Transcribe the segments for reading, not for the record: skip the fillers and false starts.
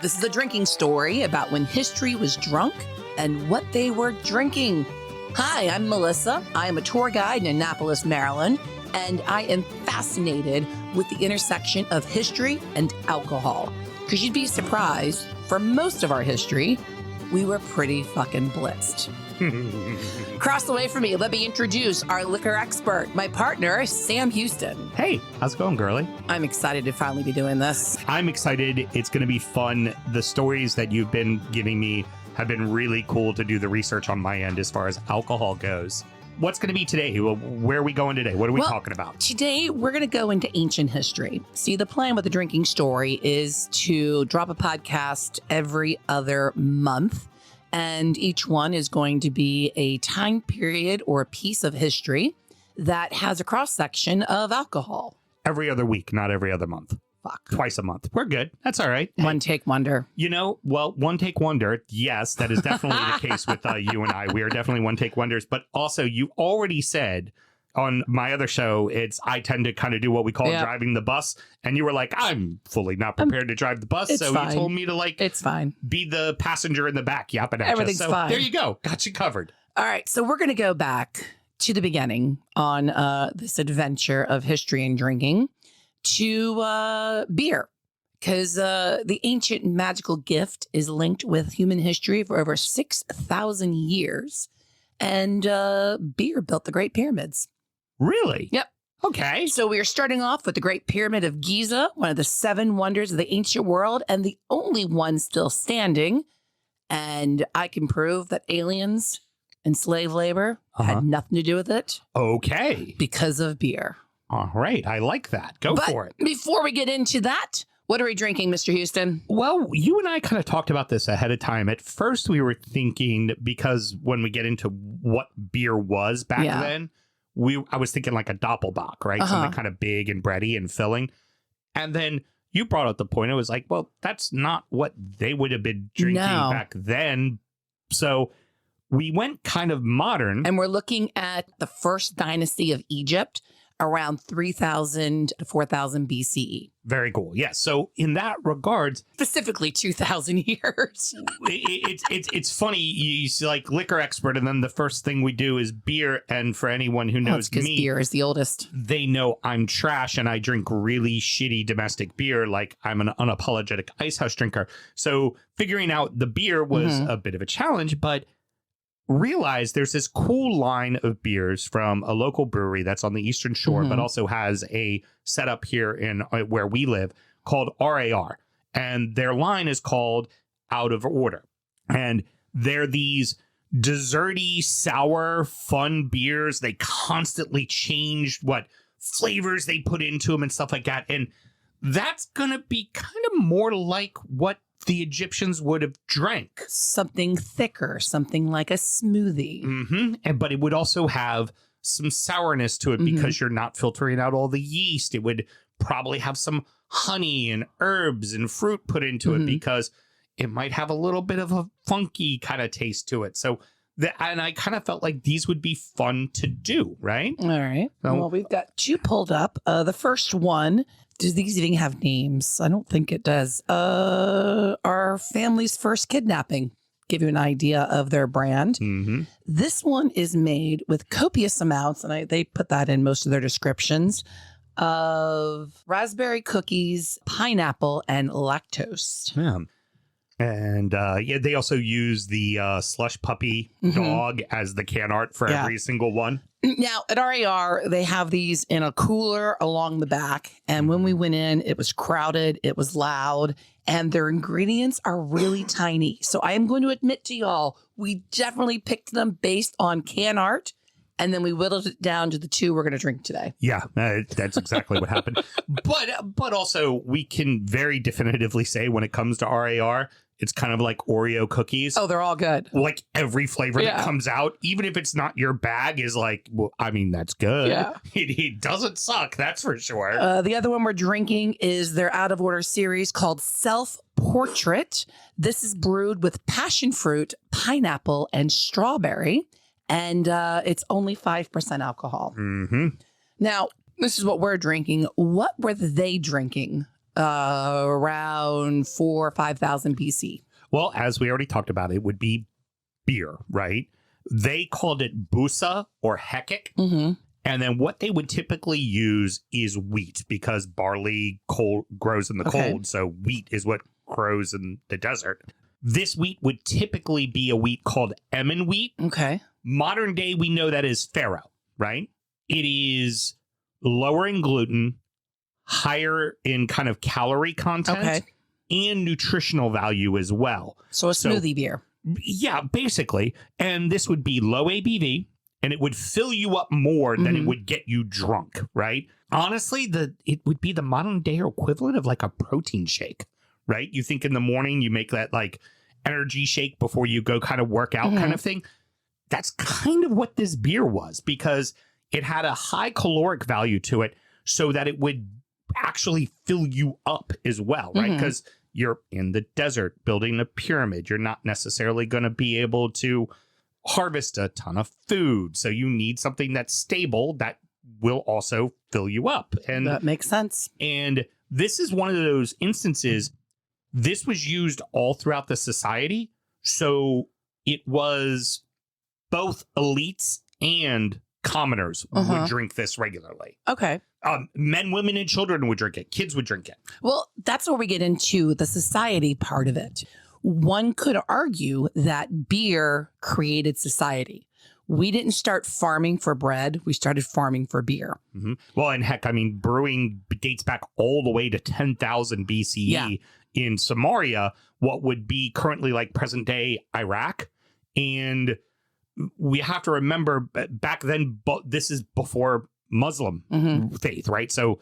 This is a drinking story about when history was drunk and what they were drinking. Hi, I'm Melissa. I am a tour guide in Annapolis, Maryland, and I am fascinated with the intersection of history and alcohol. Because you'd be surprised, for most of our history, we were pretty fucking blitzed. Across the way from me, let me introduce our liquor expert, my partner, Sam Huston. Hey, how's it going, girly? I'm excited to finally be doing this. I'm excited. It's going to be fun. The stories that you've been giving me have been really cool to do the research on my end as far as alcohol goes. What's going to be today? Where are we going today? What are we talking about? Today, we're going to go into ancient history. See, the plan with the drinking story is to drop a podcast every other month. And each one is going to be a time period or a piece of history that has a cross-section of alcohol. Every other week, not every other month. Fuck. Twice a month. We're good. That's all right. One take wonder. You know, well, one take wonder. Yes, that is definitely the case with you and I. We are definitely one take wonders. But also, you already said on my other show, I tend to kind of do what we call driving the bus. And you were like, I'm fully not prepared to drive the bus. So fine. You told me to it's fine. Be the passenger in the back yapping at Everything's you. So fine. There you go. Got you covered. All right. So we're going to go back to the beginning on this adventure of history and drinking to beer. Because the ancient magical gift is linked with human history for over 6,000 years. And beer built the Great Pyramids. Really? Yep. Okay. So we are starting off with the Great Pyramid of Giza, one of the 7 wonders of the ancient world, and the only one still standing. And I can prove that aliens and slave labor had nothing to do with it. Okay. Because of beer. All right. I like that. Go for it. Before we get into that, what are we drinking, Mr. Huston? Well, you and I kind of talked about this ahead of time. At first, we were thinking, because when we get into what beer was back then, I was thinking like a Doppelbock, right? Something kind of big and bready and filling. And then you brought up the point. I was like, well, that's not what they would have been drinking back then. So we went kind of modern. And we're looking at the first dynasty of Egypt around 3000 to 4000 BCE. Very cool. Yes. So in that regards, specifically 2000 years. it's funny. You see, like, liquor expert, and then the first thing we do is beer. And for anyone who knows me, beer is the oldest. They know I'm trash and I drink really shitty domestic beer. Like, I'm an unapologetic ice house drinker. So figuring out the beer was a bit of a challenge, but realize there's this cool line of beers from a local brewery that's on the Eastern Shore, but also has a setup here in where we live called RAR. And their line is called Out of Order. And they're these desserty, sour, fun beers. They constantly change what flavors they put into them and stuff like that. And that's going to be kind of more like what the Egyptians would have drank. Something thicker, something like a smoothie. But it would also have some sourness to it because you're not filtering out all the yeast. It would probably have some honey and herbs and fruit put into it because it might have a little bit of a funky kind of taste to it. So, and I kind of felt like these would be fun to do, right? All right. So, well, we've got 2 pulled up. The first one, do these even have names? I don't think it does. Our family's first kidnapping. Give you an idea of their brand. This one is made with copious amounts, and they put that in most of their descriptions, of raspberry cookies, pineapple, and lactose. Yeah. And they also use the slush puppy dog as the can art for every single one. Now, at RAR, they have these in a cooler along the back. And when we went in, it was crowded, it was loud, and their ingredients are really tiny. So I am going to admit to y'all, we definitely picked them based on can art. And then we whittled it down to the 2 we're going to drink today. Yeah, that's exactly what happened. But also, we can very definitively say when it comes to RAR, it's kind of like Oreo cookies. Oh, they're all good. Like every flavor that comes out, even if it's not your bag, is like, well, I mean, that's good. Yeah. It doesn't suck, that's for sure. The other one we're drinking is their Out of Order series called Self Portrait. This is brewed with passion fruit, pineapple, and strawberry. And it's only 5% alcohol. Now, this is what we're drinking. What were they drinking around 4 or 5,000 BC. Well, as we already talked about, it would be beer, right? They called it busa or hekik. Mm-hmm. And then what they would typically use is wheat because barley grows in the cold. So wheat is what grows in the desert. This wheat would typically be a wheat called Emmen wheat. Okay. Modern day, we know that is farro, right? It is lower in gluten, higher in kind of calorie content, and nutritional value as well. So a smoothie beer. Yeah, basically. And this would be low ABV, and it would fill you up more than it would get you drunk, right? Honestly, it would be the modern day equivalent of like a protein shake, right? You think in the morning you make that like energy shake before you go kind of work out kind of thing. That's kind of what this beer was because it had a high caloric value to it so that it would actually fill you up as well, right? Because you're in the desert building a pyramid. You're not necessarily going to be able to harvest a ton of food. So you need something that's stable that will also fill you up. And that makes sense. And this is one of those instances. This was used all throughout the society. So it was both elites and commoners would drink this regularly. Okay. Men, women, and children would drink it. Kids would drink it. Well, that's where we get into the society part of it. One could argue that beer created society. We didn't start farming for bread. We started farming for beer. Well, and heck, I mean, brewing dates back all the way to 10,000 BCE in Samaria, what would be currently like present day Iraq. And we have to remember back then, this is before Muslim faith, right? So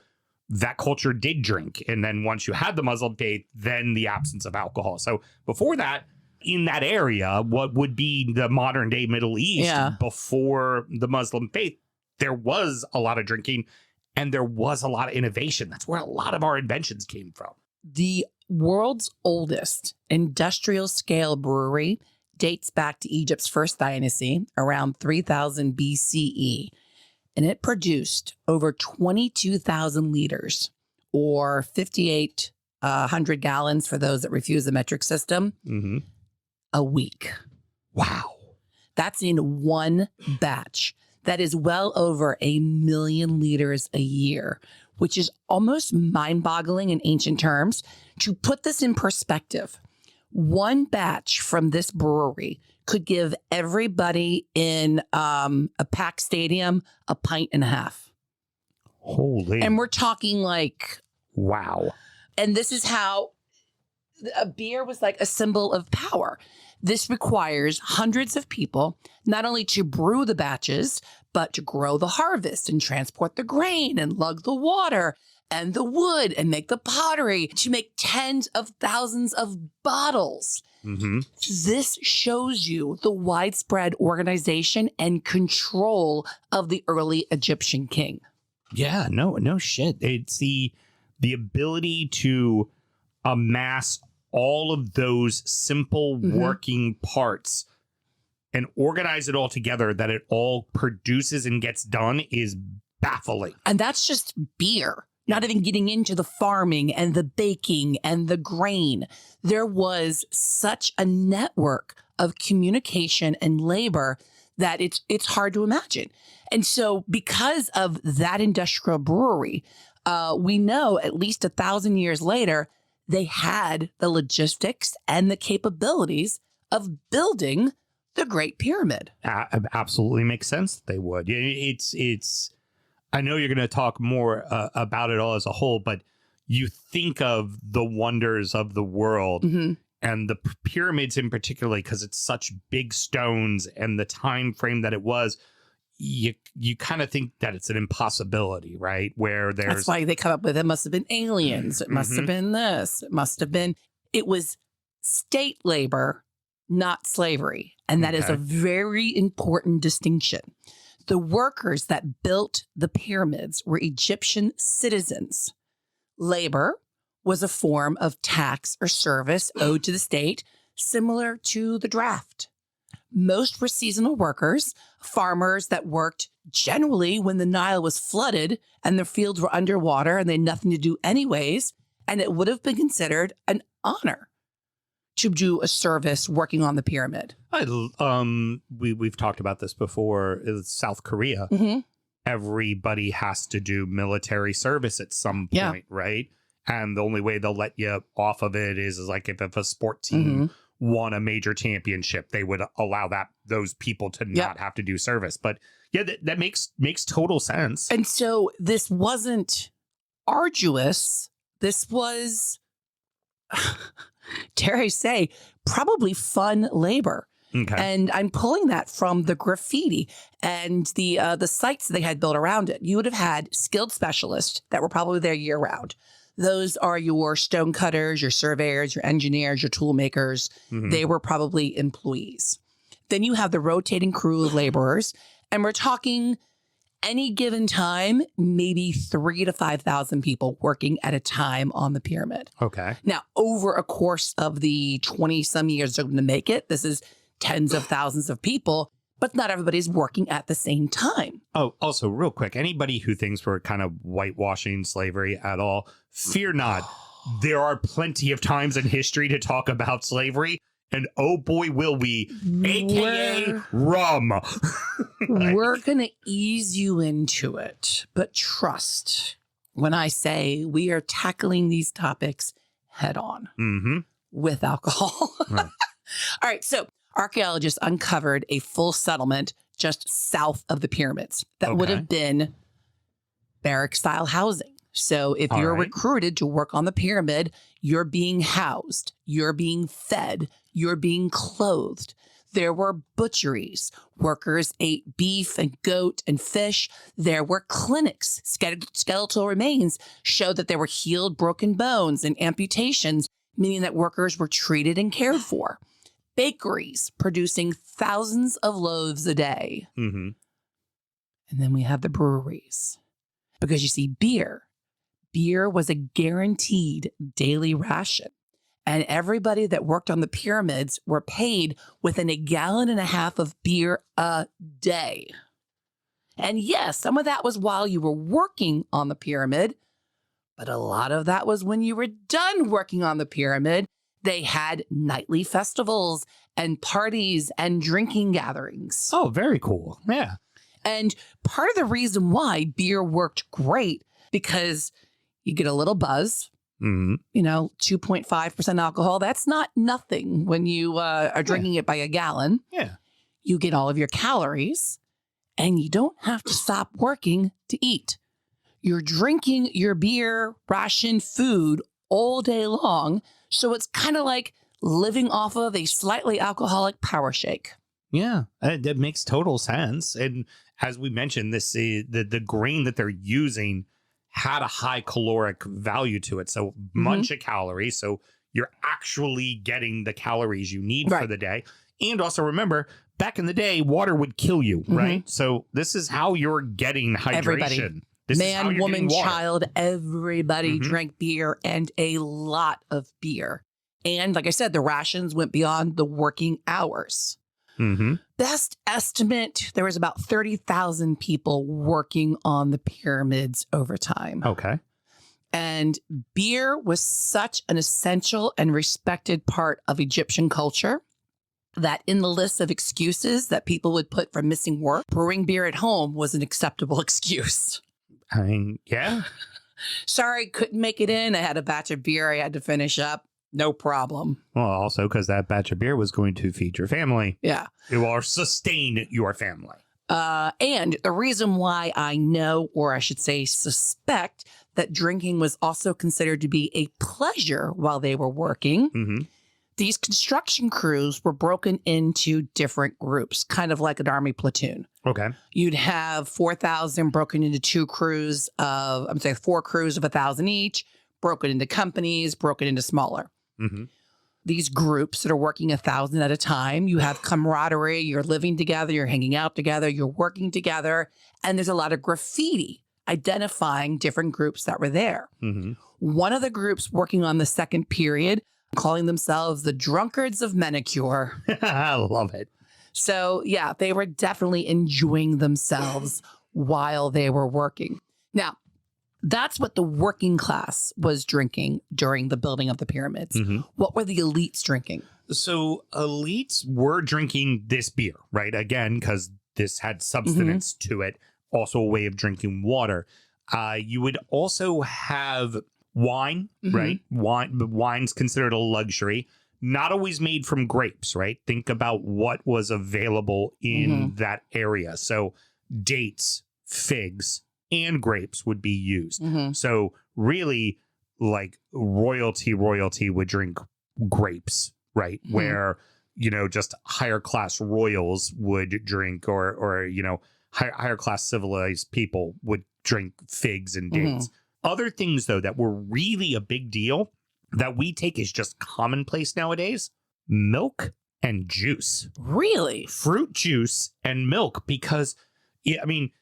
that culture did drink. And then once you had the Muslim faith, then the absence of alcohol. So before that, in that area, what would be the modern day Middle East before the Muslim faith, there was a lot of drinking and there was a lot of innovation. That's where a lot of our inventions came from. The world's oldest industrial scale brewery dates back to Egypt's first dynasty around 3000 BCE. And it produced over 22,000 liters or 5,800 gallons for those that refuse the metric system a week. Wow. That's in one batch. That is well over 1 million liters a year, which is almost mind-boggling in ancient terms. To put this in perspective, one batch from this brewery could give everybody in a packed stadium a pint and a half. Holy. And we're talking like... Wow. And this is how a beer was like a symbol of power. This requires hundreds of people, not only to brew the batches, but to grow the harvest and transport the grain and lug the water and the wood and make the pottery to make tens of thousands of bottles. This shows you the widespread organization and control of the early Egyptian king. Yeah, no shit. It's the ability to amass all of those simple working parts and organize it all together that it all produces and gets done is baffling. And that's just beer. Not even getting into the farming and the baking and the grain. There was such a network of communication and labor that it's hard to imagine. And so because of that industrial brewery, we know at least 1,000 years later, they had the logistics and the capabilities of building the Great Pyramid. Absolutely makes sense. They would. It's. I know you're going to talk more about it all as a whole, but you think of the wonders of the world and the pyramids in particular, because it's such big stones and the time frame that it was. You kind of think that it's an impossibility, right? Where that's why they come up with it must have been aliens. It must have been this. It must have been. It was state labor, not slavery, and that is a very important distinction. The workers that built the pyramids were Egyptian citizens. Labor was a form of tax or service owed to the state, similar to the draft. Most were seasonal workers, farmers that worked generally when the Nile was flooded and their fields were underwater and they had nothing to do anyways. And it would have been considered an honor to do a service working on the pyramid. We've talked about this before. It's South Korea. Mm-hmm. Everybody has to do military service at some point, right? And the only way they'll let you off of it is like if a sport team won a major championship, they would allow those people to not have to do service. But yeah, that makes total sense. And so this wasn't arduous. This was, dare I say, probably fun labor. Okay. And I'm pulling that from the graffiti and the sites they had built around it. You would have had skilled specialists that were probably there year round. Those are your stone cutters, your surveyors, your engineers, your tool makers. They were probably employees. Then you have the rotating crew of laborers. And we're talking any given time, maybe 3,000 to 5,000 people working at a time on the pyramid. Okay. Now, over a course of the 20 some years they're going to make it, this is tens of thousands of people, but not everybody's working at the same time. Oh, also real quick, anybody who thinks we're kind of whitewashing slavery at all, fear not. There are plenty of times in history to talk about slavery. And oh boy, will we, AKA rum. We're going to ease you into it, but trust when I say we are tackling these topics head on with alcohol. Right. All right. So archaeologists uncovered a full settlement just south of the pyramids that would have been barrack style housing. So if you're recruited to work on the pyramid, you're being housed, you're being fed, you're being clothed. There were butcheries. Workers ate beef and goat and fish. There were clinics. Skeletal remains showed that there were healed broken bones and amputations, meaning that workers were treated and cared for. Bakeries producing thousands of loaves a day. And then we have the breweries. Because you see, beer was a guaranteed daily ration. And everybody that worked on the pyramids were paid within 1.5 gallons of beer a day. And yes, some of that was while you were working on the pyramid, but a lot of that was when you were done working on the pyramid. They had nightly festivals and parties and drinking gatherings. Oh, very cool. Yeah. And part of the reason why beer worked great, because you get a little buzz. 2.5% alcohol. That's not nothing when you are drinking it by a gallon. Yeah. You get all of your calories and you don't have to stop working to eat. You're drinking your beer, ration, food all day long. So it's kind of like living off of a slightly alcoholic power shake. Yeah, that makes total sense. And as we mentioned, the grain that they're using had a high caloric value to it. So bunch of calories. So you're actually getting the calories you need for the day. And also remember, back in the day, water would kill you, right? So this is how you're getting hydration. Everybody. This Man, woman, child, everybody drank beer, and a lot of beer. And like I said, the rations went beyond the working hours. Best estimate, there was about 30,000 people working on the pyramids over time. Okay. And beer was such an essential and respected part of Egyptian culture that in the list of excuses that people would put for missing work, brewing beer at home was an acceptable excuse. I mean, yeah. Sorry, couldn't make it in. I had a batch of beer I had to finish up. No problem. Well, also because that batch of beer was going to feed your family. Yeah. Or sustain your family. And the reason why I know, or I should say suspect, that drinking was also considered to be a pleasure while they were working, these construction crews were broken into different groups, kind of like an army platoon. Okay. You'd have 4,000 broken into 4 crews of 1,000 each, broken into companies, broken into smaller. These groups that are working 1,000 at a time, you have camaraderie, you're living together, you're hanging out together, you're working together, and there's a lot of graffiti identifying different groups that were there. One of the groups working on the second period, calling themselves the Drunkards of Manicure. I love it. So yeah, they were definitely enjoying themselves while they were working. Now, that's what the working class was drinking during the building of the pyramids. What were the elites drinking? So elites were drinking this beer, right? Again, because this had substance to it. Also a way of drinking water. You would also have wine, right? Wine's considered a luxury. Not always made from grapes, right? Think about what was available in that area. So dates, figs, and grapes would be used. So really, like royalty would drink grapes, right? Where, just higher class royals would drink or higher class civilized people would drink figs and dates. Other things, though, that were really a big deal that we take as just commonplace nowadays, milk and juice. Really? Fruit juice and milk, because,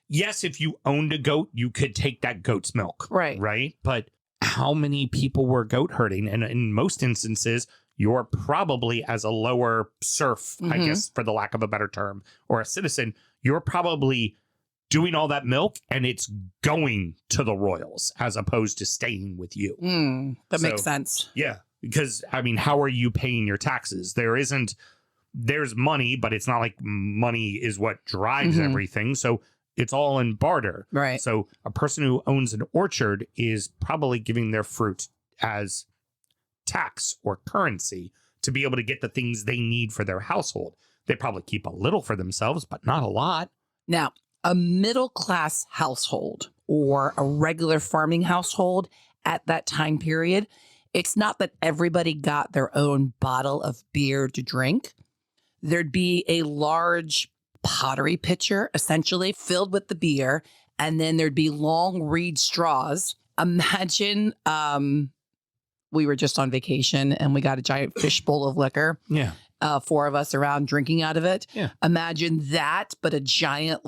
yes, if you owned a goat, you could take that goat's milk. Right? But how many people were goat herding? And in most instances, you're probably, as a lower serf, I guess, for the lack of a better term, or a citizen, you're probably doing all that milk and it's going to the royals as opposed to staying with you. That makes sense. Yeah. Because, how are you paying your taxes? There's money, but it's not like money is what drives everything. So it's all in barter. Right. So a person who owns an orchard is probably giving their fruit as tax or currency to be able to get the things they need for their household. They probably keep a little for themselves, but not a lot. Now, a middle-class household or a regular farming household at that time period, it's not that everybody got their own bottle of beer to drink. There'd be a large pottery pitcher, essentially, filled with the beer, and then there'd be long reed straws. Imagine we were just on vacation and we got a giant fishbowl of liquor. Yeah. 4 of us around drinking out of it. Yeah. Imagine that, but a giant,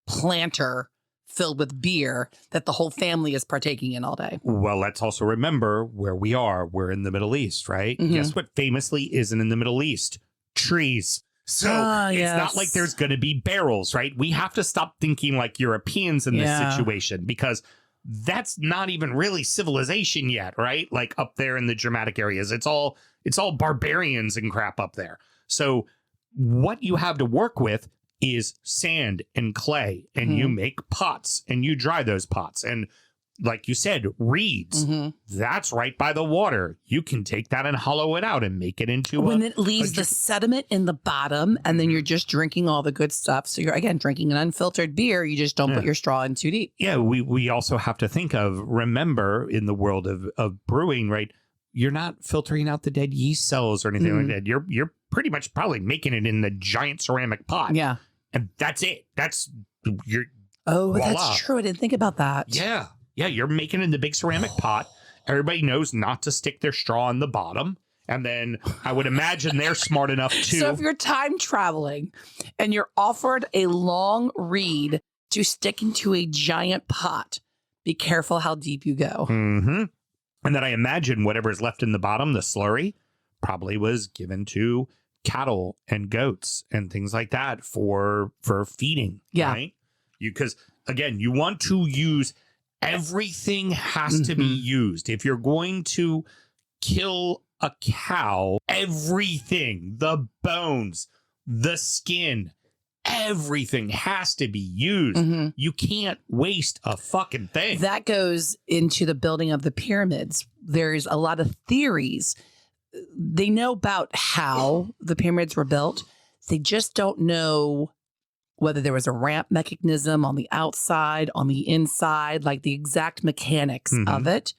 planter filled with beer that the whole family is partaking in all day. Well, let's also remember where we are. We're in the Middle East, right? Guess what famously isn't in the Middle East? Trees. So it's not like there's going to be barrels, right? We have to stop thinking like Europeans in this situation, because that's not even really civilization yet, right? Like up there in the Germanic areas, it's all barbarians and crap up there. So what you have to work with is sand and clay, and you make pots and you dry those pots. And like you said, reeds, that's right by the water. You can take that and hollow it out and make it into when it leaves the sediment in the bottom, and then you're just drinking all the good stuff. So you're, again, drinking an unfiltered beer. You just don't put your straw in too deep. Yeah, we also have to remember in the world of brewing, right? You're not filtering out the dead yeast cells or anything like that. You're pretty much probably making it in the giant ceramic pot. Yeah. And that's it. That's your voila. That's true. I didn't think about that. Yeah. Yeah, you're making it in the big ceramic pot. Everybody knows not to stick their straw in the bottom. And then I would imagine they're smart enough to... So if you're time traveling and you're offered a long reed to stick into a giant pot, be careful how deep you go. And then I imagine whatever's left in the bottom, the slurry, probably was given to cattle and goats and things like that for feeding. Yeah. Right? Because, again, you want to use... Everything has to be used. If you're going to kill a cow, everything, the bones, the skin, everything has to be used. You can't waste a fucking thing. That goes into the building of the pyramids. There's a lot of theories. They know about how the pyramids were built. They just don't know whether there was a ramp mechanism on the outside, on the inside, like the exact mechanics of it.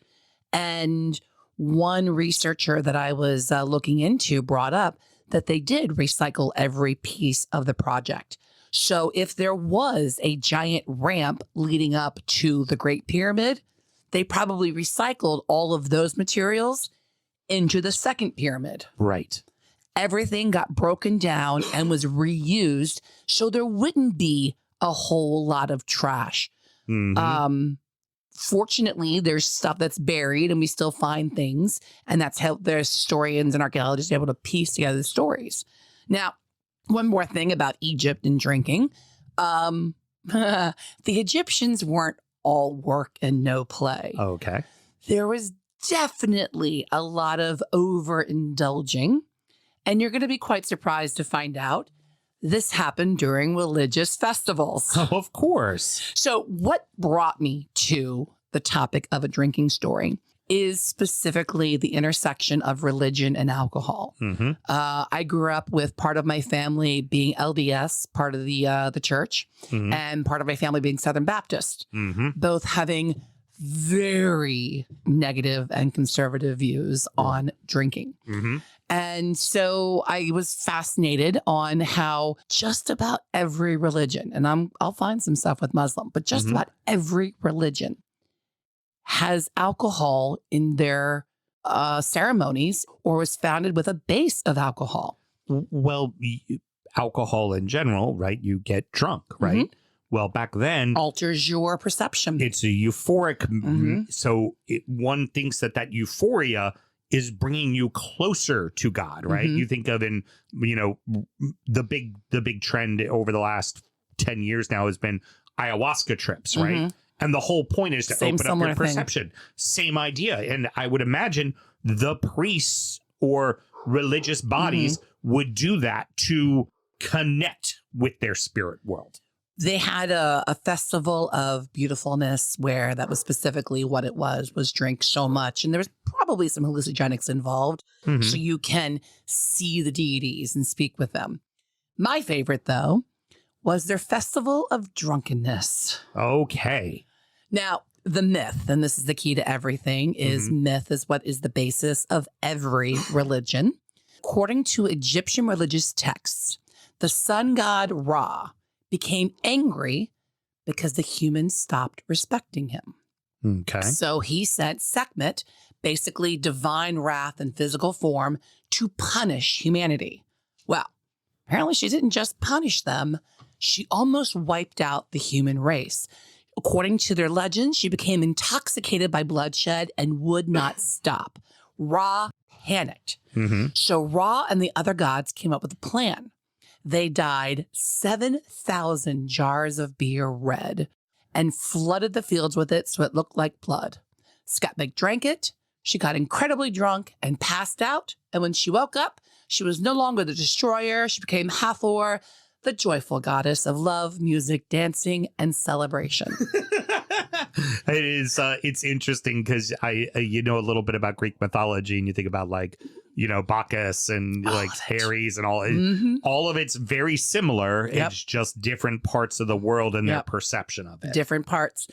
And one researcher that I was looking into brought up that they did recycle every piece of the project. So if there was a giant ramp leading up to the Great Pyramid, they probably recycled all of those materials into the second pyramid. Right. Everything got broken down and was reused, so there wouldn't be a whole lot of trash. Fortunately, there's stuff that's buried and we still find things, and that's how there's historians and archaeologists able to piece together the stories. Now, one more thing about Egypt and drinking. The Egyptians weren't all work and no play. Okay. There was definitely a lot of overindulging, and you're going to be quite surprised to find out this happened during religious festivals. Oh, of course. So what brought me to the topic of a drinking story is specifically the intersection of religion and alcohol. Mm-hmm. I grew up with part of my family being LDS, part of the church, Mm-hmm. and part of my family being Southern Baptist, Mm-hmm. both having very negative and conservative views on drinking. Mm-hmm. And so I was fascinated on how just about every religion, and I'll find some stuff with Muslim, but just Mm-hmm. about every religion has alcohol in their ceremonies or was founded with a base of alcohol. Well, alcohol in general, right? You get drunk, right? Well, back then, Alters your perception. it's a euphoric. Mhm. So one thinks that euphoria is bringing you closer to God, right? Mhm. You think of the big trend over the last 10 years now has been ayahuasca trips, right? Mhm. And the whole point is to Same open up similar your thing. perception. Same idea. And I would imagine the priests or religious bodies would do that to connect with their spirit world. They had a festival of beautifulness where that was specifically what it was drink so much. And there was probably some hallucinogenics involved. Mhm. So you can see the deities and speak with them. My favorite, though, was their festival of drunkenness. Okay. Now, the myth, and this is the key to everything, is myth is what is the basis of every religion. According to Egyptian religious texts, the sun god Ra became angry because the humans stopped respecting him. Okay. So he sent Sekhmet, basically divine wrath in physical form, to punish humanity. Well, apparently she didn't just punish them, she almost wiped out the human race. According to their legends, she became intoxicated by bloodshed and would not stop. Ra panicked. Mm-hmm. So Ra and the other gods came up with a plan. They dyed 7,000 jars of beer red and flooded the fields with it so it looked like blood. Skatnik drank it. She got incredibly drunk and passed out. And when she woke up, she was no longer the destroyer. She became Hathor, the joyful goddess of love, music, dancing, and celebration. It is. It's interesting because I a little bit about Greek mythology, and you think about Bacchus and All like of it. Ares and all. Mhm. All of it's very similar. Yep. It's just different parts of the world and their Yep. perception of it. Different parts.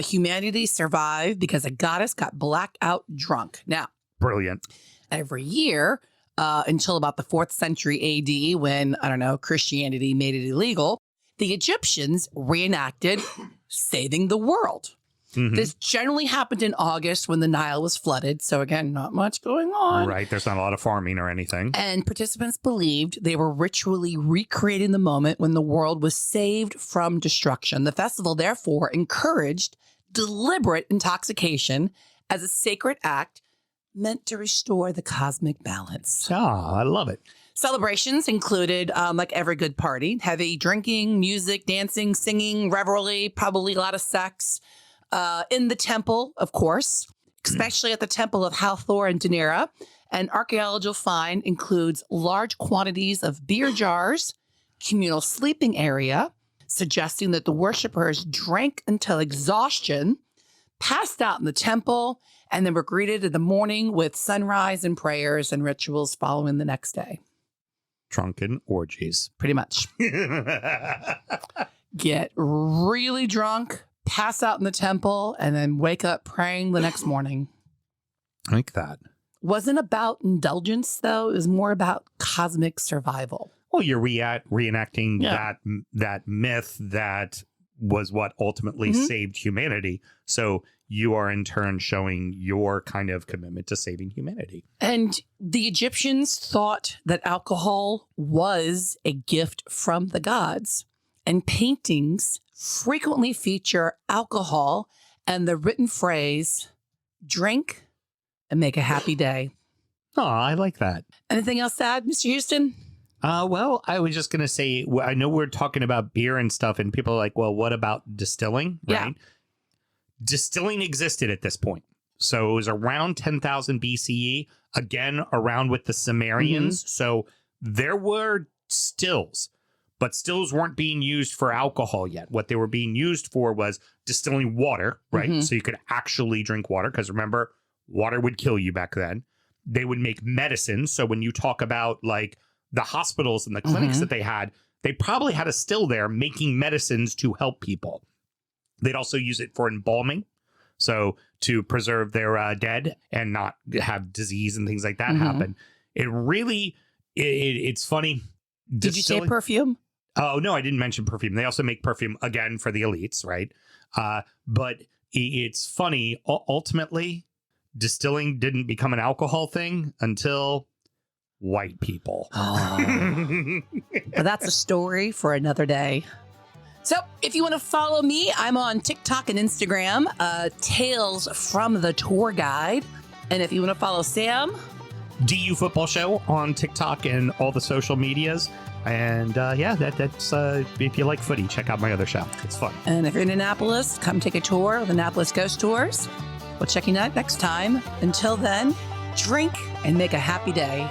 Humanity survived because a goddess got blackout drunk. Now, Brilliant. every year until about the 4th century AD, when, Christianity made it illegal, the Egyptians reenacted saving the world. Mhm. This generally happened in August when the Nile was flooded. So again, not much going on. Right. There's not a lot of farming or anything. And participants believed they were ritually recreating the moment when the world was saved from destruction. The festival, therefore, encouraged deliberate intoxication as a sacred act meant to restore the cosmic balance. Ah, I love it. Celebrations included, like every good party, heavy drinking, music, dancing, singing, revelry, probably a lot of sex. In the temple, of course, especially at the temple of Hathor and Denera. An archaeological find includes large quantities of beer jars, communal sleeping area, suggesting that the worshipers drank until exhaustion, passed out in the temple, and then were greeted in the morning with sunrise and prayers and rituals following the next day. Drunken orgies. Pretty much. Get really drunk, pass out in the temple, and then wake up praying the next morning. Like that. Wasn't about indulgence, though. It was more about cosmic survival. Well, you're reenacting Yeah. that myth that was what ultimately Mhm. saved humanity. So you are in turn showing your kind of commitment to saving humanity. And the Egyptians thought that alcohol was a gift from the gods. And paintings frequently feature alcohol and the written phrase, drink and make a happy day. Oh, I like that. Anything else to add, Mr. Houston? Well, I was just going to say, I know we're talking about beer and stuff, and people are like, well, what about distilling? Yeah. Right. distilling existed at this point. So it was around 10,000 BCE, again, around with the Sumerians. So there were stills, but stills weren't being used for alcohol yet. What they were being used for was distilling water, right? So you could actually drink water, because remember, water would kill you back then. They would make medicine. So when you talk about like the hospitals and the clinics that they probably had a still there making medicines to help people. They'd also use it for embalming. So to preserve their dead and not have disease and things like that happen. It really, it's funny. Did you say perfume? Oh, no, I didn't mention perfume. They also make perfume, again, for the elites, right? But it's funny. Ultimately, distilling didn't become an alcohol thing until white people. Oh. But that's a story for another day. So if you want to follow me, I'm on TikTok and Instagram, Tales from the Tour Guide. And if you want to follow Sam, DU Football Show on TikTok and all the social medias. And that's if you like footy, check out my other show. It's fun. And if you're in Annapolis, come take a tour of Annapolis Ghost Tours. We'll check you out next time. Until then, drink and make a happy day.